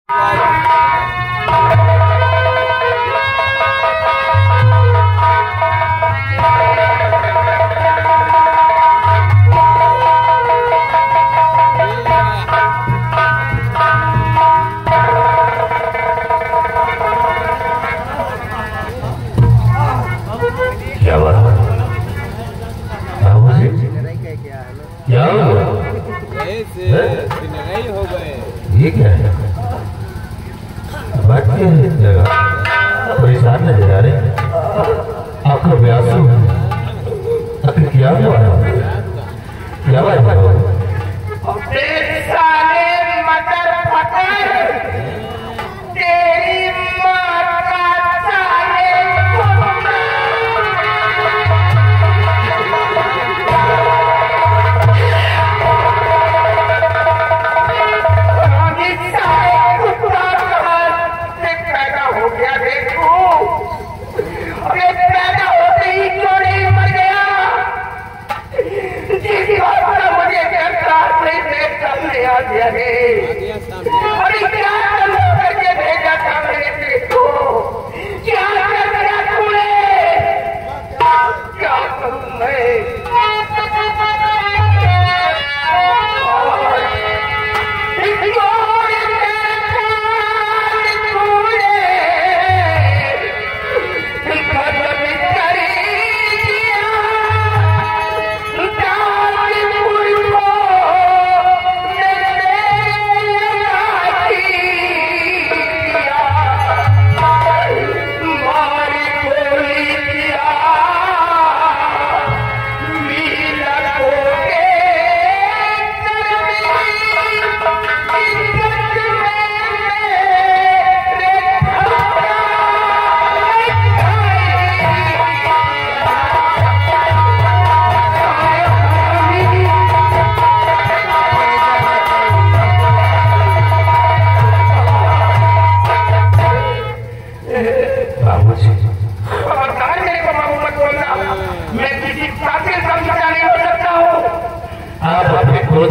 ये क्या है? बात क्या है? जगह परेशान नजर आ रहे हैं। आपको व्यासु आखिर क्या हुआ है? क्या हुआ है? अरे क्या करके भेजा था मेरे बेटे को? क्या कर दिया तूने? क्या करूं मैं?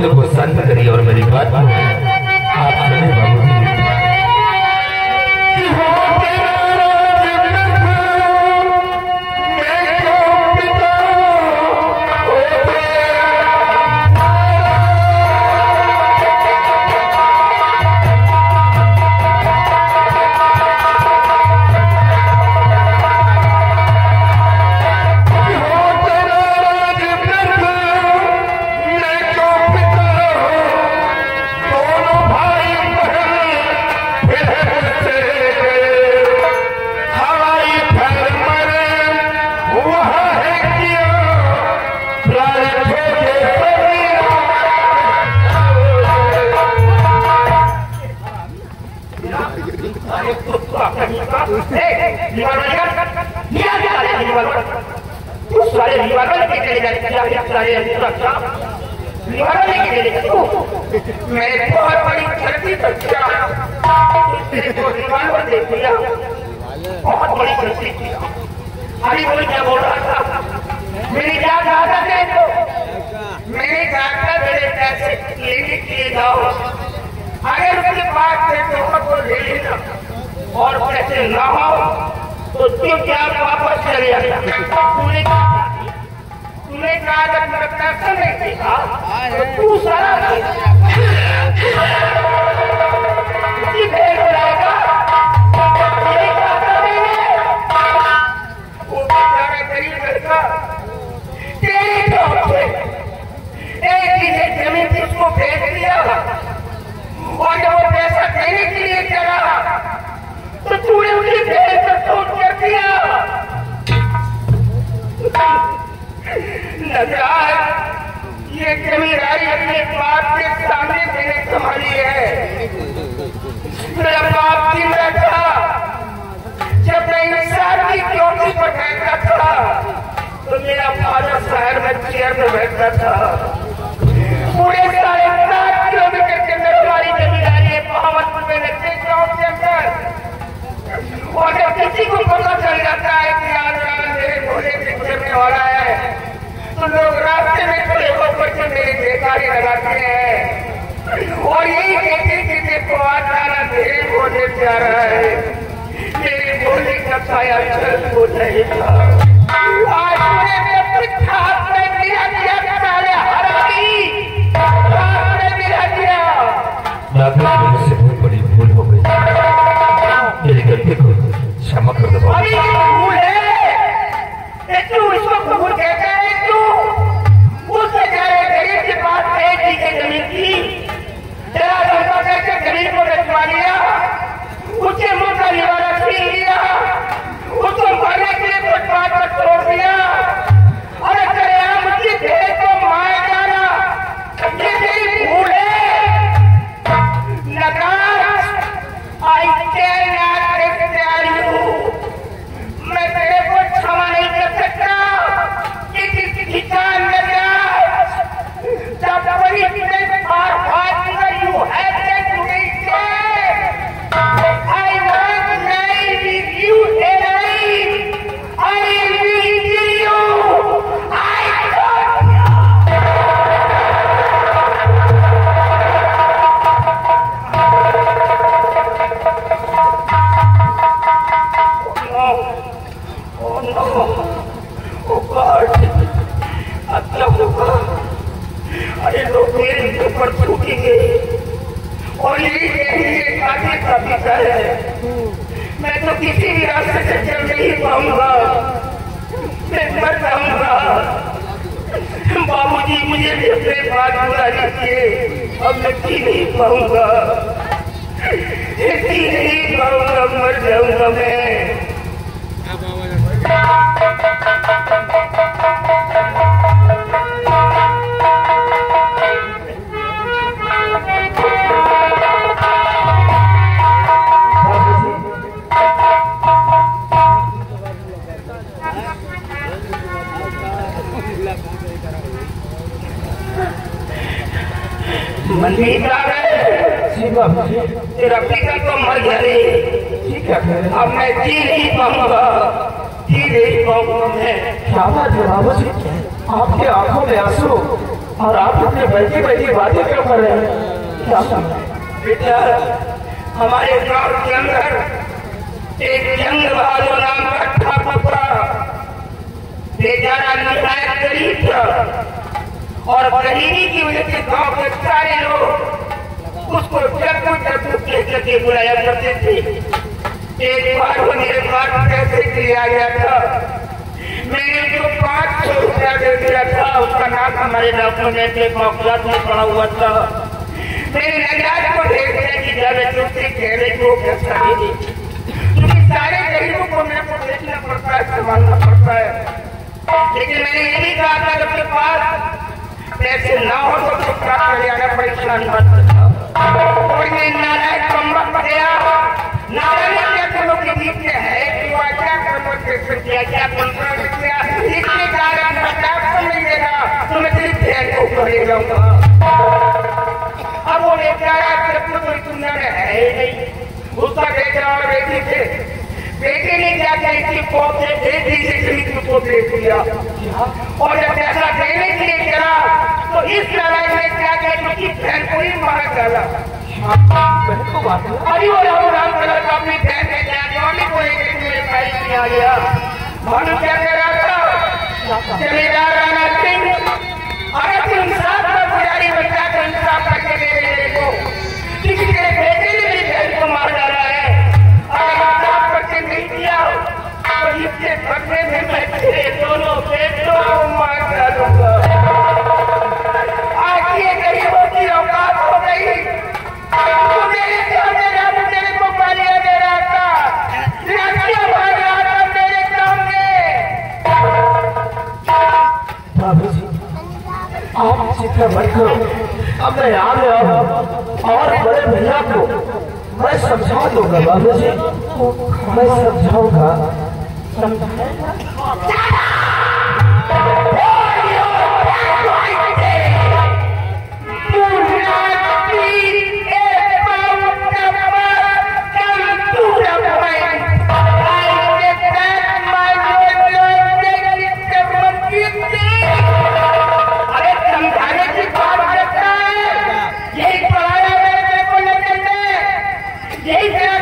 को शांत करिए और मेरी बात आप सुने बाबूजी। मैंने बहुत बड़ी गलती कर दिया, तेरे को रिवॉल्वर दे दिया, बहुत बड़ी गलती किया। अभी कोई क्या बोल रहा था, मेरी क्या आदत है तो मेरे जाकर मेरे पैसे लेने के लिए जाओ, अगर उसके पास से तो ले लेना और पैसे न हो तो चुपचाप वापस चले जाना। तूने कहा जब मेरा पैसा नहीं देखा तो तू सारा भेज जाएगा। वो बेचारा गरीब लड़का तेरे गाँव से एक ही जमीन जिसको भेज दिया और जब वो पैसा देने के लिए चला तो तूने उसे भेज कर शोध कर दिया। ये जमींदारी अपने बाप के सामने मैंने संभाली है। मेरा बाप दिन रहता जब मैं इंसान की चौकी पर बैठता था तो मेरा फादर शहर में चेयर में बैठता था। पूरे 7.5 किलोमीटर के अंदर हमारी जमींदारी है, बहावतपुर में लगते गाँव के अंदर। और जब किसी को पता चल जाता है कि आज मेरे घोड़े से गुजरने वाला है तो लोग रास्ते में खड़े होकर के मेरी बेकारी लगाते हैं और यही कहते कि देखो आज जाना जा रहा है, मेरे बोलने का साया चल हो जाएगा। आज मैंने अपने हाथ में मिला दिया, साले हरामी हाथ में मिला दिया। मुझसे बहुत बड़ी भूल हो गई, मेरी गलती को क्षमा कर दो। अभी भूल है, तू इसको भूल कहता है, तू उससे जाए गरीब के पास एक ही के जमीन थी, तेरा धंधा करके गरीब को रचवा लिया, उसे मुंह का निवाला छीन लिया, उसको मारने के लिए फुटपाथ पर छोड़ दिया। अरे तेरे मुझे भेद को मार डाला, ये तेरी भूल है। नकार आई मैं तेरे को क्षमा नहीं कर सकता। किसान जब बड़ी I want life with you alive. I will kill you. I got you. Oh no. Oh God. अब क्या होगा? अरे लोग मेरे ऊपर छूटेंगे और ये काटे का विषय है। मैं तो किसी भी रास्ते से चल नहीं पाऊंगा, मैं मर जाऊंगा। बाबूजी मुझे भी अपने पास बुला लीजिए, अब मैं जी नहीं पाऊंगा, जी नहीं पाऊंगा, मर जाऊंगा मैं। मंदिर जा रहे तेरा पिता तो मर गया रे, ठीक है, अब मैं जी नहीं पाऊंगा, जी नहीं पाऊंगा मैं। क्या बात है बाबू जी, आपके आंखों में आंसू और आप अपने बैठी बैठी बातें क्यों कर रहे हैं? क्या बेटा, हमारे गांव के अंदर एक जंग बहादुर नाम का ठाकुर था, बेचारा निहायत गरीब था और गरीबी की वजह से गांव के सारे लोग उसको चक्कू चक्कू कह के बुलाया करते थे। एक बार वो मेरे पास पैसे के लिए आ गया था, मैंने जो 500 रुपया दे दिया था, उसका नाम हमारे डॉक्यूमेंट के कागजात में पड़ा हुआ था। मेरे नजात को देख दिया कि ज्यादा चुपते कहने को कैसा नहीं, क्योंकि सारे गरीबों को मेरे को देखना पड़ता है, संभालना पड़ता है। लेकिन मैंने ये भी कहा था अपने पास पैसे ना हो तो चुपचाप चले आना, परेशान मत। कोई नहीं नारायण कम्बक गया, नारायण क्या करो के बीच में है कि वह क्या कर्म किया, क्या कंट्रोल किया, इसके कारण बचाव को नहीं देगा तो मैं तेरी बहन को ऊपर ले जाऊंगा। अब वो बेचारा जब कोई सुंदर है ही नहीं, उसका बेटा और बेटी थे, बेटे ने क्या किया, इसकी पौधे बेटी से खरीद उसको बेच दिया और जब पैसा देने के लिए चला तो इस लड़ाई में क्या किया, क्योंकि बहन को ही मार डाला। अभी वो राम कलर का अपनी बहन के जाने को एक मेरे भाई किया गया। मालूम क्या कह रहा था, जमींदार राणा सिंह, अगर तुम साथ में पुजारी बच्चा को इंसाफ करके दे देने को, किसी के बेटे ने भी बहन को मार डाला है, अगर इंसाफ करके नहीं दिया तो इसके बदले में मैं तेरे दोनों बेटों को मार डालूंगा। आज ये गरीबों की औकात हो गई, तो मेरे सामने राम तेरे को गालियां दे रहा था, लड़कियां भाग रहा था मेरे सामने। बाबू जी, आप चिंता मत करो, अब मैं आ गया हूँ और बड़े भैया को मैं समझा दूंगा। बाबू जी, मैं समझाऊंगा। यही पढ़ाया मेरे को लगन में, यही मेरा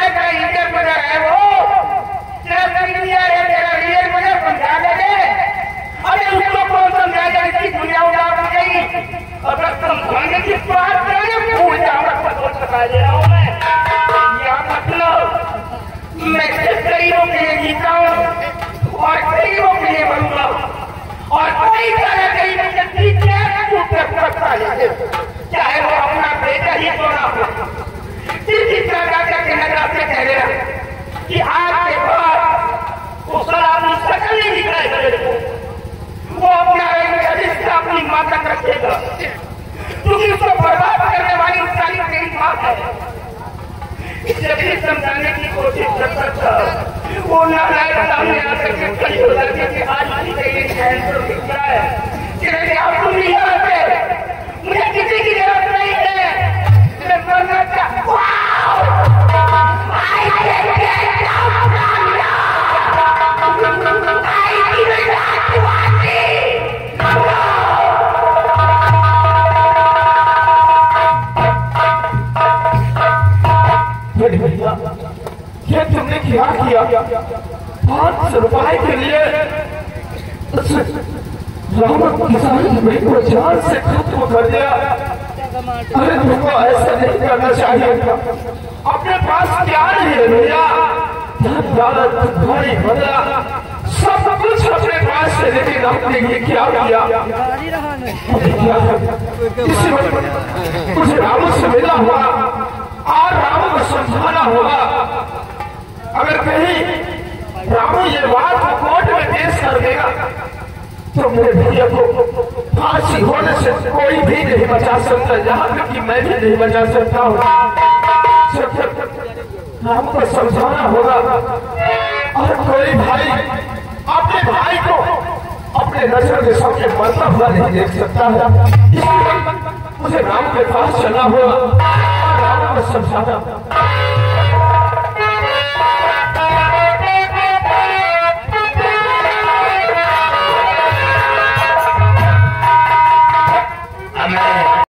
तेरा लीडर बना है वो, तेरा सीनियर है, तेरा लीडर बना, समझा दे। अरे उसको कौन समझाएगा, इसकी दुनिया उजाड़ हो गई। अगर समझाने की बात करें भूल जाऊंगा, सब बता दे रहा हूँ मैं। यहाँ मतलब मैं गरीबों के लिए जीता हूँ और गरीबों के लिए बनूंगा और कई तरह गरीबों के पीछे चाहे वो अपना बेटा ही सोना हो। जिस दादा के नजर से कह रहा कि आज के बाद वो शराबी शकल नहीं दिखाएगा मेरे को, वो अपना रिश्ता अपनी माँ तक रखेगा, क्योंकि उसको बर्बाद करने वाली सारी तेरी माँ है। इसे भी समझाने की कोशिश करता था, वो नारायण सामने आकर के खड़ी हो जाती है कि आज कैंसर दिख रहा है कि आप तुम नहीं आते, मुझे किसी की जरूरत नहीं है, मैं मरना चाहता हूँ। भैया ये तुमने क्या किया? 500 रुपए के लिए रावण किसान भाई को जान से खत्म कर दिया। अरे तुमको ऐसा नहीं करना चाहिए था। अपने पास क्या नहीं है भैया, दौलत भाई बदला सब कुछ अपने पास से, लेकिन आपने ये क्या किया? इसी वक्त मुझे रावण से मिला हुआ और रावण को समझाना होगा। अगर कहीं रावण ये बात कोर्ट में पेश कर देगा तो मेरे भैया को फांसी होने से कोई भी नहीं बचा सकता, जहां तक कि मैं भी नहीं बचा सकता हूँ। राम को समझाना होगा और कोई भाई अपने भाई को अपने नजर के सामने मरता हुआ नहीं देख सकता है। मुझे राम के पास चलना होगा और राम को समझाना